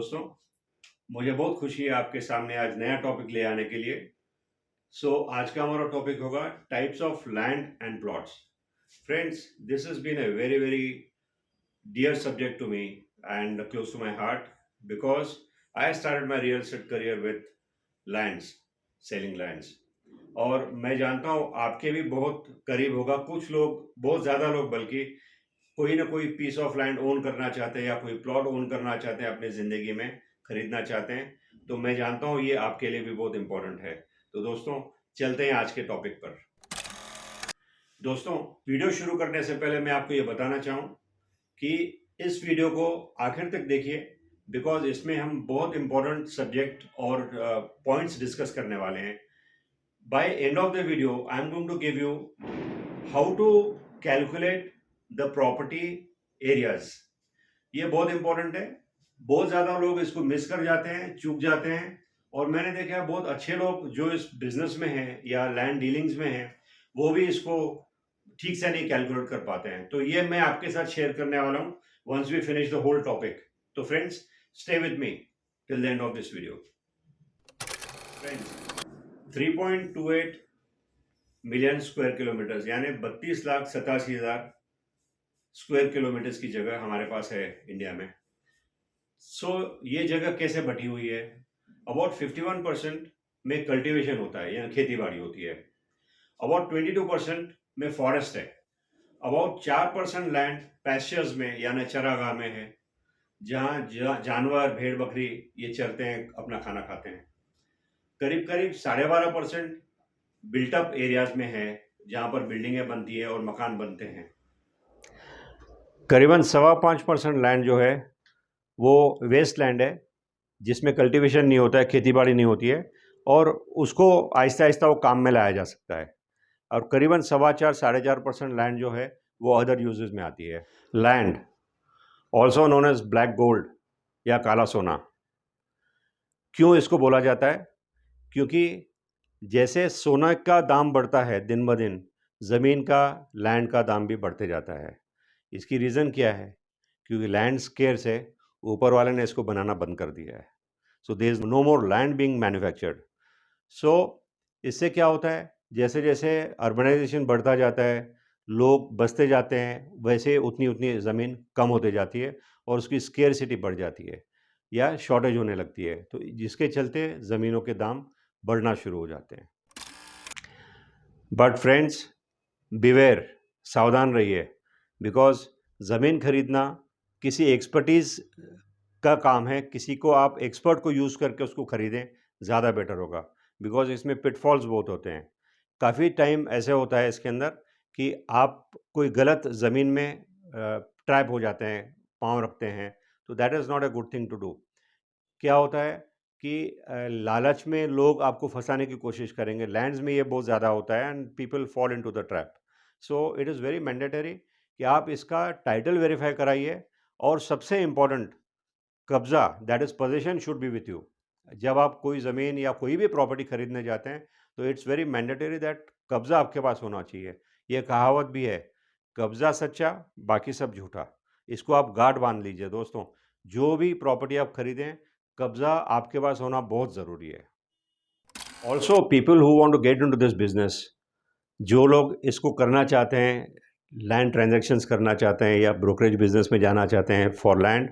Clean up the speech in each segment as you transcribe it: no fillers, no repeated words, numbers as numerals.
दोस्तों, मुझे बहुत खुशी है आपके सामने आज नया टॉपिक ले आने के लिए। आज का हमारा टॉपिक होगा types of land and plots. Friends, this has been a very very dear subject to me and close to my heart because I started my real estate career with lands, selling lands. और मैं जानता हूँ आपके भी बहुत करीब होगा, कुछ लोग, बहुत ज़्यादा लोग बल्कि, कोई ना कोई पीस ऑफ लैंड ओन करना चाहते हैं या कोई प्लॉट ओन करना चाहते हैं, अपनी ज़िंदगी में खरीदना चाहते हैं। तो मैं जानता हूँ ये आपके लिए भी बहुत इंपॉर्टेंट है। तो दोस्तों, चलते हैं आज के टॉपिक पर। दोस्तों, वीडियो शुरू करने से पहले मैं आपको ये बताना चाहूँ कि इस वीडियो को आखिर तक देखिए बिकॉज इसमें हम बहुत इंपॉर्टेंट सब्जेक्ट और पॉइंट्स डिस्कस करने वाले हैं। By end of the video I am going to give you how to calculate the property areas. ये बहुत इंपॉर्टेंट है। बहुत ज़्यादा लोग इसको मिस कर जाते हैं, चूक जाते हैं। और मैंने देखा है बहुत अच्छे लोग जो इस बिजनेस में हैं या लैंड डीलिंग्स में हैं, वो भी इसको ठीक से नहीं कैलकुलेट कर पाते हैं। तो ये मैं आपके साथ शेयर करने वाला हूँ once we finish the whole topic. So friends, stay with me till the end of this video. Friends, 3.28 million square kilometres यानी 32,87,000 स्क्वायर किलोमीटर्स की जगह हमारे पास है इंडिया में। ये जगह कैसे बटी हुई है? अबाउट 51% में कल्टीवेशन होता है यानी खेती बाड़ी होती है। अबाउट 22% में फॉरेस्ट है। अबाउट 4% लैंड पैस्चर्स में यानी चरागाह में है, जहाँ जानवर, भेड़, बकरी ये चरते हैं, अपना खाना खाते हैं। करीब करीब 12.5% बिल्टअप एरियाज में है, जहाँ पर बिल्डिंगें बनती है और मकान बनते हैं। करीबन 5.25% लैंड जो है वो वेस्ट लैंड है, जिसमें कल्टीवेशन नहीं होता है, खेती बाड़ी नहीं होती है, और उसको आहिस्ता आहिस्ता वो काम में लाया जा सकता है। और करीबन 4.25-4.5% लैंड जो है वो अदर यूजेस में आती है। Land also known as black gold या काला सोना। क्यों इसको बोला जाता है? क्योंकि जैसे सोना का दाम बढ़ता है दिन ब दिन, ज़मीन का, लैंड का दाम भी बढ़ते जाता है। इसकी रीज़न क्या है? क्योंकि लैंड स्केर्स है, ऊपर वाले ने इसको बनाना बंद कर दिया है। So there is no more land being manufactured. So इससे क्या होता है, जैसे जैसे अर्बनाइजेशन बढ़ता जाता है, लोग बसते जाते हैं, वैसे उतनी उतनी ज़मीन कम होते जाती है और उसकी स्केर्सिटी बढ़ जाती है या शॉर्टेज होने लगती है, तो जिसके चलते ज़मीनों के दाम बढ़ना शुरू हो जाते हैं। बट फ्रेंड्स, बिवेयर, सावधान रहिए, बिकॉज ज़मीन खरीदना किसी एक्सपर्टीज़ का काम है। किसी को आप एक्सपर्ट को यूज़ करके उसको खरीदें, ज़्यादा बेटर होगा, बिकॉज इसमें पिटफॉल्स बहुत होते हैं। काफ़ी टाइम ऐसे होता है इसके अंदर कि आप कोई गलत ज़मीन में ट्रैप हो जाते हैं, पाँव रखते हैं, तो that is not a good thing to do. क्या होता है कि लालच में लोग आपको फंसाने की कोशिश करेंगे। लैंड्स में ये बहुत ज़्यादा होता है and people fall into the trap. So it is very mandatory कि आप इसका टाइटल वेरीफाई कराइए, और सबसे इम्पोर्टेंट, कब्ज़ा, that is position, should be with you. जब आप कोई ज़मीन या कोई भी प्रॉपर्टी खरीदने जाते हैं तो इट्स वेरी मैंडेटरी दैट कब्ज़ा आपके पास होना चाहिए। ये कहावत भी है, कब्ज़ा सच्चा, बाकी सब झूठा। इसको आप गांठ बांध लीजिए दोस्तों। जो भी प्रॉपर्टी आप खरीदें, कब्ज़ा आपके पास होना बहुत ज़रूरी है। Also people who want to get into this business, जो लोग इसको करना चाहते हैं, लैंड ट्रांजैक्शंस करना चाहते हैं या ब्रोकरेज बिजनेस में जाना चाहते हैं for land,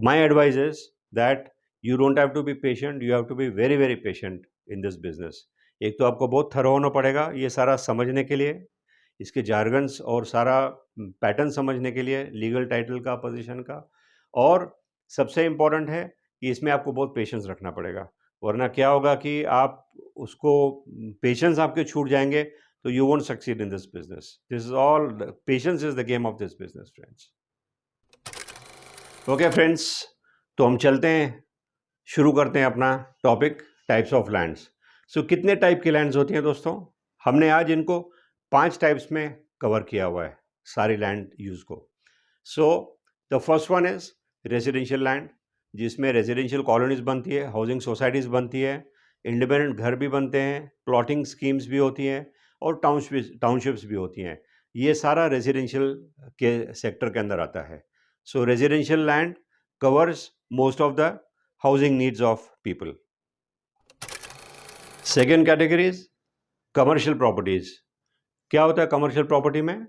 my advice is that you don't have to be patient, you have to be very very patient in this business. एक तो आपको बहुत थरो होना पड़ेगा ये सारा समझने के लिए, इसके जार्गन्स और सारा पैटर्न समझने के लिए, लीगल टाइटल का, पोजीशन का। और सबसे इम्पॉर्टेंट है कि इसमें आपको बहुत पेशेंस रखना पड़ेगा, वरना क्या होगा कि आप उसको, पेशेंस आपके छूट जाएंगे तो you won't succeed in this business. This is all, patience is the game of this business friends. Okay friends, तो हम चलते हैं, शुरू करते हैं अपना टॉपिक, टाइप्स ऑफ लैंड्स। सो कितने टाइप की लैंड्स होती हैं दोस्तों? हमने आज इनको 5 टाइप्स में कवर किया हुआ है, सारी लैंड यूज़ को। So the first one is residential land, जिसमें रेजिडेंशियल कॉलोनीज बनती है, हाउसिंग सोसाइटीज़ बनती है, इंडिपेंडेंट घर भी बनते हैं, प्लॉटिंग स्कीम्स भी होती हैं और टाउनशिप्स भी होती हैं। ये सारा रेजिडेंशियल के सेक्टर के अंदर आता है। So residential land covers most of the housing needs of people. Second category is commercial properties. क्या होता है कमर्शियल प्रॉपर्टी में?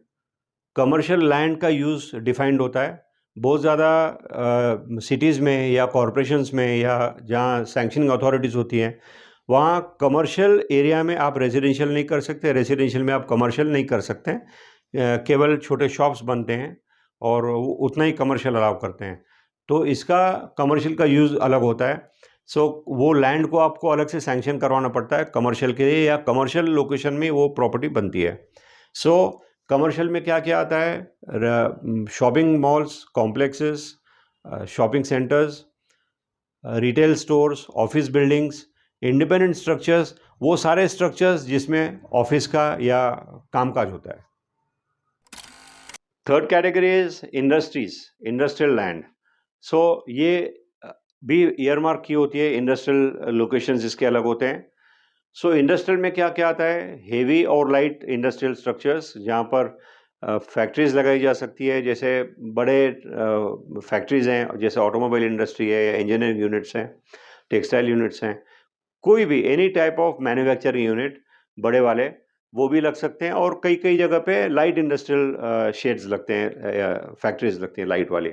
कमर्शियल लैंड का यूज़ डिफाइंड होता है। बहुत ज़्यादा सिटीज़ में या कॉरपोरेशंस में या जहाँ सैंक्शनिंग अथॉरिटीज़ होती हैं, वहाँ कमर्शियल एरिया में आप रेजिडेंशियल नहीं कर सकते, रेजिडेंशियल में आप कमर्शियल नहीं कर सकते। केवल छोटे शॉप्स बनते हैं और उतना ही कमर्शियल अलाउ करते हैं। तो इसका कमर्शियल का यूज़ अलग होता है। सो वो लैंड को आपको अलग से सैंक्शन करवाना पड़ता है कमर्शियल के लिए, या कमर्शियल लोकेशन में वो प्रॉपर्टी बनती है। सो कमर्शियल में क्या क्या आता है? Shopping malls, complexes, shopping centres, retail stores, office buildings, independent structures, वो सारे स्ट्रक्चर्स जिसमें ऑफिस का या कामकाज होता है। Third category is industries, industrial land. So ये भी ईयरमार्क की होती है, इंडस्ट्रियल लोकेशंस इसके अलग होते हैं। सो इंडस्ट्रियल में क्या क्या आता है? हेवी और लाइट इंडस्ट्रियल स्ट्रक्चर्स, जहाँ पर फैक्ट्रीज लगाई जा सकती है, जैसे बड़े फैक्ट्रीज हैं, जैसे ऑटोमोबाइल इंडस्ट्री है, या इंजीनियरिंग यूनिट्स हैं, टेक्सटाइल यूनिट्स हैं, कोई भी any type of manufacturing unit बड़े वाले वो भी लग सकते हैं। और कई कई जगह पे लाइट इंडस्ट्रियल शेड्स लगते हैं, फैक्ट्रीज लगती हैं लाइट वाली।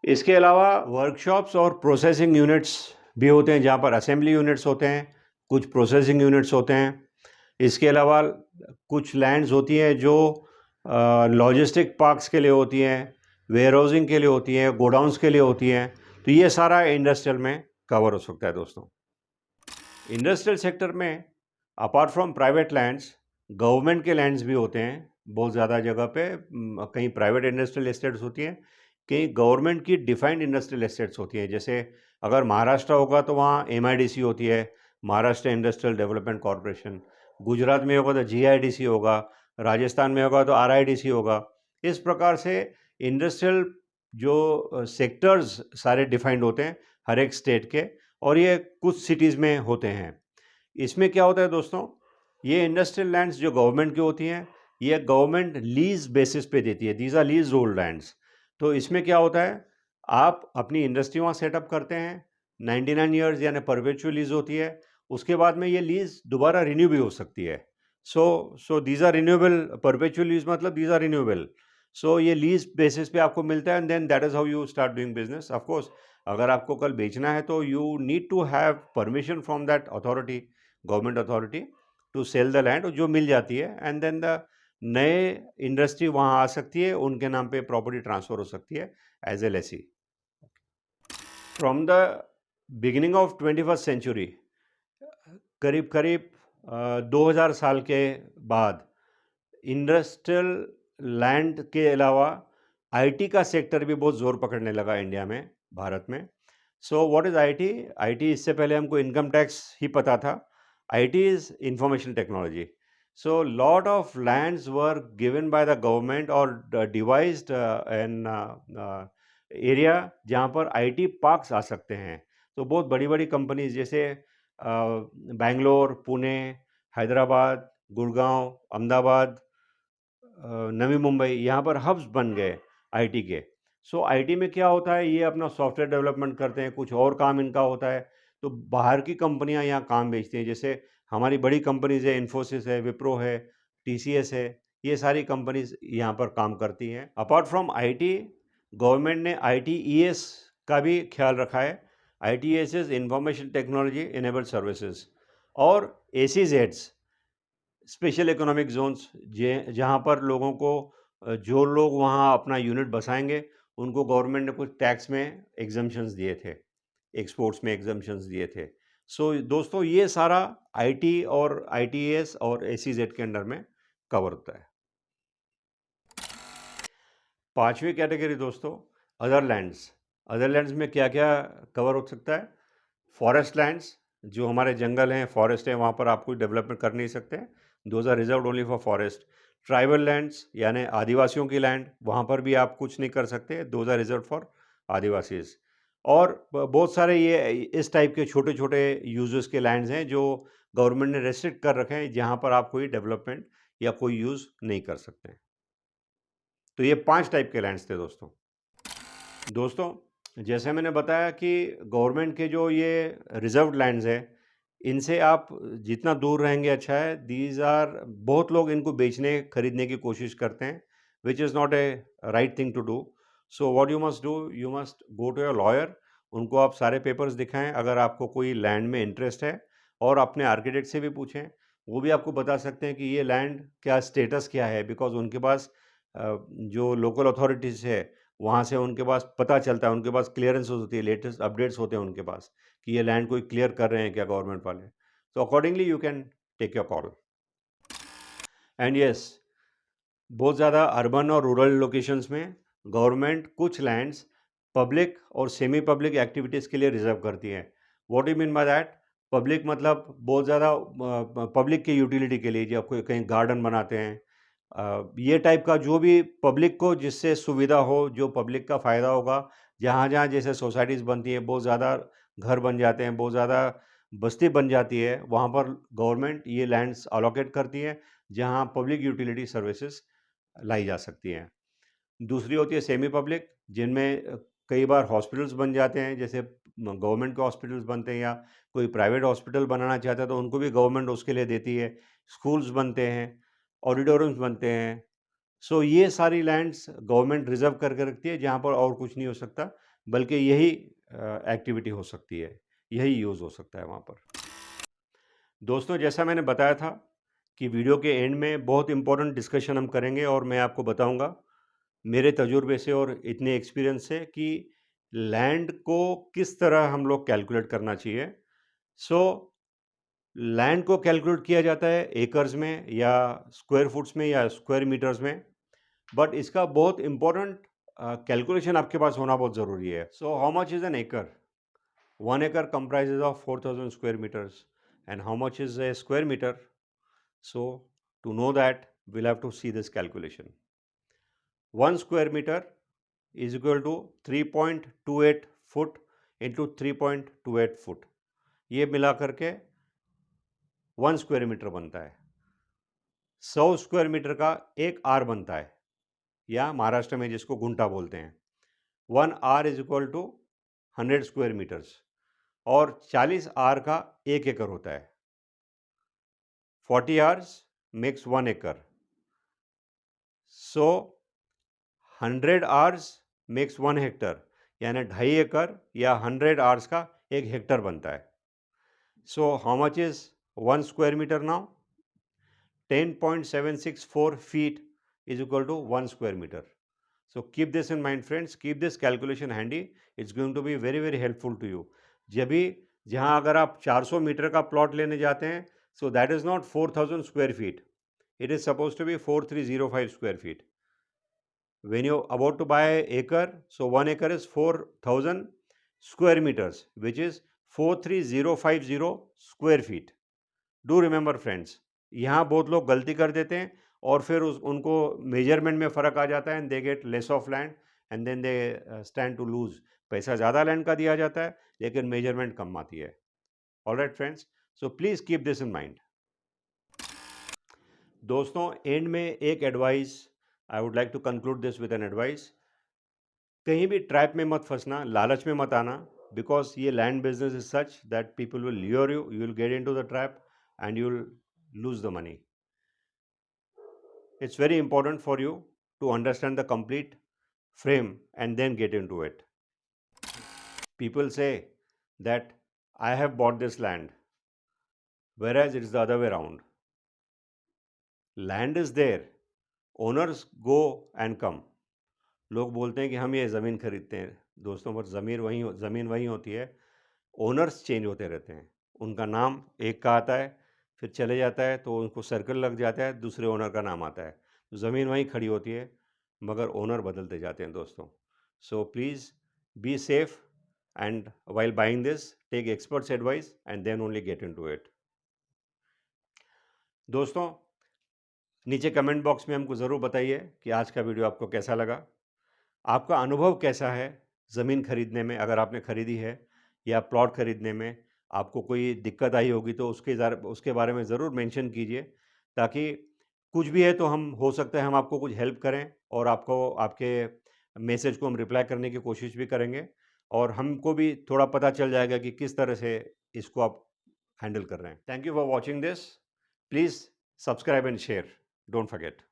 इसके अलावा वर्कशॉप्स और प्रोसेसिंग यूनिट्स भी होते हैं, जहाँ पर असेंबली यूनिट्स होते हैं, कुछ प्रोसेसिंग यूनिट्स होते हैं। इसके अलावा कुछ लैंड्स होती हैं जो लॉजिस्टिक पार्क्स के लिए होती हैं, वेयर हाउसिंग के लिए होती हैं, गोडाउंस के लिए होती हैं। तो ये सारा इंडस्ट्रियल में कवर हो सकता है दोस्तों। इंडस्ट्रियल सेक्टर में apart from private lands, government के लैंड्स भी होते हैं बहुत ज़्यादा जगह पे। कहीं प्राइवेट इंडस्ट्रियल एस्टेट्स होती हैं, कहीं गवर्नमेंट की डिफाइंड इंडस्ट्रियल एस्टेट्स होती हैं। जैसे अगर महाराष्ट्र होगा तो वहाँ MIDC होती है, Maharashtra industrial development corporation. Gujarat में होगा तो GIDC होगा, राजस्थान में होगा तो RIDC होगा। इस प्रकार से इंडस्ट्रियल जो सेक्टर्स सारे डिफाइंड होते हैं हर एक स्टेट के, और ये कुछ सिटीज़ में होते हैं। इसमें क्या होता है दोस्तों, ये इंडस्ट्रियल लैंड्स जो गवर्नमेंट की होती हैं, ये गवर्नमेंट लीज बेसिस पे देती है। These are lease hold lands. तो इसमें क्या होता है, आप अपनी इंडस्ट्री वहाँ सेटअप करते हैं, 99 ईयर्स यानी परपेचुअल लीज होती है। उसके बाद में ये लीज दोबारा रिन्यू भी हो सकती है। So these are renewable. Perpetual lease मतलब दीज आर रिन्यूएबल। सो ये लीज बेसिस पे आपको मिलता है, and then that is how you start doing business. Of course अगर आपको कल बेचना है तो you need to have permission from that authority, government authority, to sell the land, जो मिल जाती है। एंड देन द नए इंडस्ट्री वहाँ आ सकती है, उनके नाम पे प्रॉपर्टी ट्रांसफ़र हो सकती है as a lessee. From the beginning of 21st century, करीब करीब 2000 साल के बाद इंडस्ट्रियल लैंड के अलावा IT का सेक्टर भी बहुत ज़ोर पकड़ने लगा इंडिया में, भारत में। So what is IT? IT इससे पहले हमको इनकम टैक्स ही पता था। IT is information technology. So lot of lands were given by the government और डिवाइज्ड एन एरिया जहाँ पर IT पार्क्स आ सकते हैं। तो बहुत बड़ी बड़ी कंपनीज जैसे बेंगलोर, पुणे, हैदराबाद, गुड़गांव, अहमदाबाद, नवी मुंबई, यहाँ पर हब्स बन गए IT के। सो IT में क्या होता है, ये अपना सॉफ्टवेयर डेवलपमेंट करते हैं, कुछ और काम इनका होता है। तो बाहर की कंपनियां यहाँ काम बेचती हैं, जैसे हमारी बड़ी कंपनीज है, इन्फोसिस है, विप्रो है, TCS है, ये सारी कंपनीज यहाँ पर काम करती हैं। अपार्ट फ्रॉम IT, गवर्नमेंट ने ITES का भी ख्याल रखा है। ITES is information technology enabled services. और ACZs, स्पेशल इकोनॉमिक जोन्स, जहाँ पर लोगों को जो लोग वहाँ अपना यूनिट बसाएंगे उनको गवर्नमेंट ने कुछ टैक्स में एग्जम्पशंस दिए थे, एक्सपोर्ट्स में एग्जम्पशंस दिए थे। सो दोस्तों ये सारा IT और ITES और ACZ के अंडर में कवर होता है। पांचवी कैटेगरी दोस्तों, अदर लैंड्स। अदर लैंड्स में क्या क्या कवर हो सकता है? फॉरेस्ट लैंड्स, जो हमारे जंगल हैं, फॉरेस्ट हैं, वहाँ पर आप कोई डेवलपमेंट कर नहीं सकते, those are reserved only for forest. Tribal lands यानी आदिवासियों की लैंड, वहाँ पर भी आप कुछ नहीं कर सकते, those are reserve for adivasis. और बहुत सारे ये इस टाइप के छोटे छोटे यूजर्स के लैंड्स हैं जो गवर्नमेंट ने रेस्ट्रिक्ट कर रखे हैं, जहाँ पर आप कोई डेवलपमेंट या कोई यूज़ नहीं कर सकते। तो ये 5 टाइप के लैंड्स थे दोस्तों। जैसे मैंने बताया कि गवर्नमेंट के जो ये रिजर्व्ड लैंड्स है, इनसे आप जितना दूर रहेंगे अच्छा है। दीज आर बहुत लोग इनको बेचने खरीदने की कोशिश करते हैं, which is not a right thing to do. So what you must do, you must go to your lawyer, उनको आप सारे पेपर्स दिखाएं अगर आपको कोई लैंड में इंटरेस्ट है, और अपने आर्किटेक्ट से भी पूछें, वो भी आपको बता सकते हैं कि ये लैंड क्या स्टेटस क्या है, बिकॉज उनके पास जो लोकल अथॉरिटीज़ है वहाँ से उनके पास पता चलता है, उनके पास क्लियरेंस होती है, लेटेस्ट अपडेट्स होते हैं उनके पास कि ये लैंड कोई क्लियर कर रहे हैं क्या गवर्नमेंट वाले। तो accordingly you can take your call. And yes, बहुत ज़्यादा अर्बन और रूरल लोकेशंस में गवर्नमेंट कुछ लैंड्स पब्लिक और सेमी पब्लिक एक्टिविटीज़ के लिए रिजर्व करती है। What you mean by that? Public मतलब बहुत ज़्यादा पब्लिक की यूटिलिटी के लिए, जब कोई कहीं गार्डन बनाते हैं, ये टाइप का जो भी पब्लिक को जिससे सुविधा हो, जो पब्लिक का फ़ायदा होगा, जहाँ-जहाँ जैसे सोसाइटीज़ बनती हैं, बहुत ज़्यादा घर बन जाते हैं, बहुत ज़्यादा बस्ती बन जाती है, वहाँ पर गवर्नमेंट ये लैंड्स अलोकेट करती है, जहाँ पब्लिक यूटिलिटी सर्विसेज़ लाई जा सकती हैं। दूसरी होती है सेमी पब्लिक, जिनमें कई बार हॉस्पिटल्स बन जाते हैं, जैसे गवर्नमेंट के हॉस्पिटल्स बनते हैं, या कोई प्राइवेट हॉस्पिटल बनाना चाहता है तो उनको भी गवर्नमेंट उसके लिए देती है। स्कूल्स बनते हैं, ऑडिटोरियम्स बनते हैं। सो ये सारी लैंड्स गवर्नमेंट रिजर्व करके रखती है, जहाँ पर और कुछ नहीं हो सकता, बल्कि यही एक्टिविटी हो सकती है, यही यूज़ हो सकता है वहाँ पर। दोस्तों, जैसा मैंने बताया था कि वीडियो के एंड में बहुत इंपॉर्टेंट डिस्कशन हम करेंगे, और मैं आपको बताऊंगा मेरे तजुर्बे से और इतने एक्सपीरियंस से कि लैंड को किस तरह हम लोग कैलकुलेट करना चाहिए। सो लैंड को कैलकुलेट किया जाता है एकर्स में, या स्क्वायर फुट्स में, या स्क्वायर मीटर्स में, बट इसका बहुत इंपॉर्टेंट कैलकुलेशन आपके पास होना बहुत ज़रूरी है। So how much is an acre? 1 acre comprises of 4,000 square meters. And how much is a square meter? So to know that, we'll have to see this calculation. 1 square meter is equal to 3.28 foot into 3.28 foot. ये मिला करके 1 square metre बनता है। 100 square metre का एक are बनता है, या महाराष्ट्र में जिसको गुंटा बोलते हैं। 1 are is equal to 100 square meters, और 40 आर का 1 एकड़ होता है। 40 hours makes 1 acre. So 100 hours makes 1 hectare, यानी 2.5 एकड़ या 100 hours का 1 हेक्टर बनता है। So how much is 1 square meter now? 10.764 feet is equal to 1 square meter. So keep this in mind, friends. Keep this calculation handy. It's going to be very very helpful to you. जब भी जहाँ अगर आप 400 metre का plot लेने जाते हैं, so that is not 4,000 square feet. It is supposed to be 4,305 square feet. When you're about to buy an acre, so 1 acre is 4,000 square meters, which is 43050 square feet. Do remember friends, यहाँ बहुत लोग गलती कर देते हैं, और फिर उनको मेजरमेंट में फ़र्क आ जाता है, and they get less of land, and then they stand to lose. पैसा ज़्यादा लैंड का दिया जाता है, लेकिन मेजरमेंट कम आती है। Alright friends, so please keep this in mind. दोस्तों, एंड में एक advice, I would like to conclude this with an advice. कहीं भी ट्रैप में मत फंसना, लालच में मत आना, बिकॉज ये land business is such that people will lure you, you will get into the trap and you will lose the money. It's very important for you to understand the complete frame and then get into it. People say that I have bought this land, whereas it's the other way around. Land is there, owners go and come. लोग बोलते हैं कि हम ये ज़मीन खरीदते हैं, दोस्तों, पर ज़मीन वही होती है, ओनर्स चेंज होते रहते हैं। उनका नाम एक का आता है, फिर चले जाता है, तो उनको सर्कल लग जाता है, दूसरे ओनर का नाम आता है, तो ज़मीन वहीं खड़ी होती है, मगर ओनर बदलते जाते हैं दोस्तों। So please be safe, and while buying this take experts advice and then only get into it. दोस्तों, नीचे कमेंट बॉक्स में हमको ज़रूर बताइए कि आज का वीडियो आपको कैसा लगा, आपका अनुभव कैसा है ज़मीन खरीदने में। अगर आपने खरीदी है, या प्लॉट खरीदने में आपको कोई दिक्कत आई होगी, तो उसके बारे में ज़रूर मेंशन कीजिए, ताकि कुछ भी है तो हम, हो सकता है हम आपको कुछ हेल्प करें, और आपको आपके मैसेज को हम रिप्लाई करने की कोशिश भी करेंगे। और हमको भी थोड़ा पता चल जाएगा कि किस तरह से इसको आप हैंडल कर रहे हैं। Thank you for watching this. Please subscribe and share, don't forget.